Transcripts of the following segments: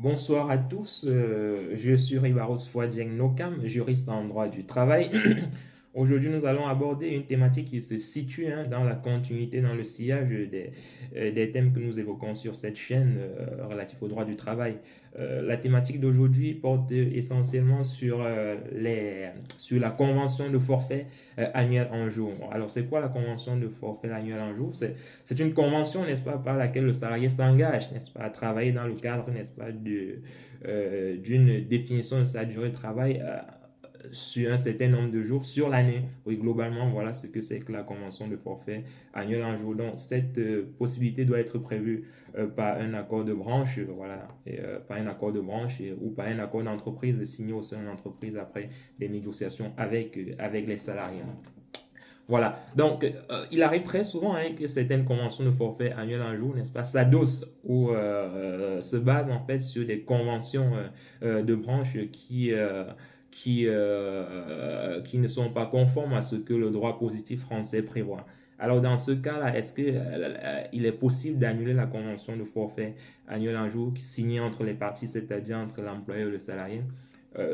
Bonsoir à tous, je suis Ribaros Fouadjeng Nokam, juriste en droit du travail. Aujourd'hui, nous allons aborder une thématique qui se situe dans la continuité, dans le sillage des thèmes que nous évoquons sur cette chaîne relatifs au droit du travail. La thématique d'aujourd'hui porte essentiellement sur la convention de forfait annuel en jour. Alors, c'est quoi la convention de forfait annuel en jour? C'est une convention, n'est-ce pas, par laquelle le salarié s'engage, n'est-ce pas, à travailler dans le cadre, n'est-ce pas, d'une définition de sa durée de travail sur un certain nombre de jours sur l'année. Oui, globalement, voilà ce que c'est que la convention de forfait annuel en jour. Donc, cette possibilité doit être prévue par un accord de branche, voilà, par un accord de branche ou par un accord d'entreprise signé au sein de l'entreprise après des négociations avec les salariés. Voilà, donc il arrive très souvent que certaines conventions de forfait annuel en jour, n'est-ce pas, s'adossent ou se basent en fait sur des conventions de branche qui ne sont pas conformes à ce que le droit positif français prévoit. Alors dans ce cas-là, est-ce qu'il est possible d'annuler la convention de forfait annuel en jour signée entre les parties, c'est-à-dire entre l'employeur et le salarié?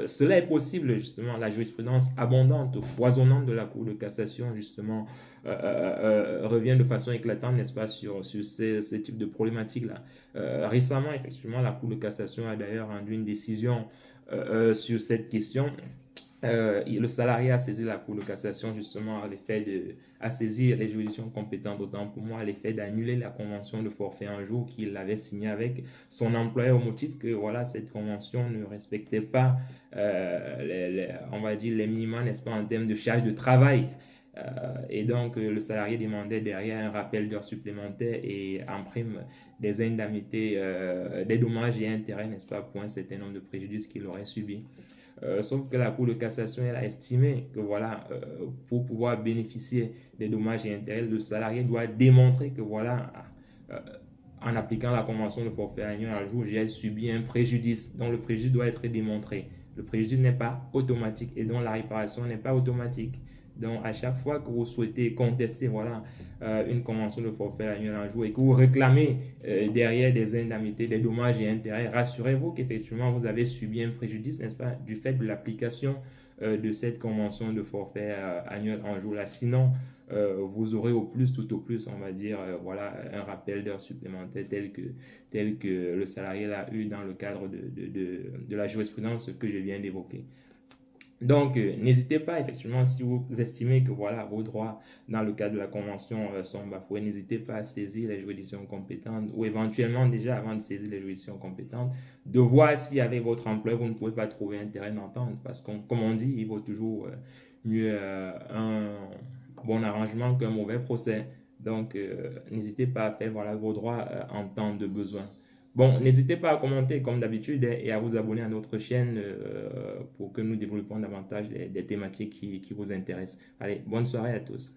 Cela est possible, justement. La jurisprudence abondante, foisonnante de la Cour de cassation, justement, revient de façon éclatante, n'est-ce pas, sur ces types de problématiques-là. Récemment, effectivement, la Cour de cassation a d'ailleurs rendu une décision sur cette question. Le salarié a saisi la Cour de cassation justement à saisir les juridictions compétentes, autant pour moi, à l'effet d'annuler la convention de forfait un jour qu'il avait signée avec son employeur au motif que voilà, cette convention ne respectait pas, on va dire, les minima, n'est-ce pas, en termes de charge de travail. Et donc, le salarié demandait derrière un rappel d'heures supplémentaires et en prime des indemnités, des dommages et intérêts, n'est-ce pas, pour un certain nombre de préjudices qu'il aurait subis. Sauf que la Cour de cassation elle a estimé que voilà, pour pouvoir bénéficier des dommages et intérêts, le salarié doit démontrer que voilà, euh, en appliquant la convention de forfait annuel à jour, j'ai subi un préjudice. Donc le préjudice doit être démontré. Le préjudice n'est pas automatique et donc la réparation n'est pas automatique. Donc, à chaque fois que vous souhaitez contester voilà, une convention de forfait annuel en jour et que vous réclamez derrière des indemnités, des dommages et intérêts, rassurez-vous qu'effectivement vous avez subi un préjudice, n'est-ce pas, du fait de l'application de cette convention de forfait annuel en jour là. Sinon, vous aurez au plus, tout au plus, on va dire, voilà, un rappel d'heures supplémentaires tel que le salarié l'a eu dans le cadre de la jurisprudence que je viens d'évoquer. Donc, n'hésitez pas, effectivement, si vous estimez que voilà, vos droits dans le cadre de la convention sont bafoués, n'hésitez pas à saisir les juridictions compétentes ou éventuellement déjà avant de saisir les juridictions compétentes, de voir si avec votre employeur vous ne pouvez pas trouver un terrain d'entente. Parce que, comme on dit, il vaut toujours mieux un bon arrangement qu'un mauvais procès. Donc, n'hésitez pas à faire voilà, vos droits en temps de besoin. Bon, n'hésitez pas à commenter comme d'habitude et à vous abonner à notre chaîne pour que nous développions davantage des thématiques qui vous intéressent. Allez, bonne soirée à tous.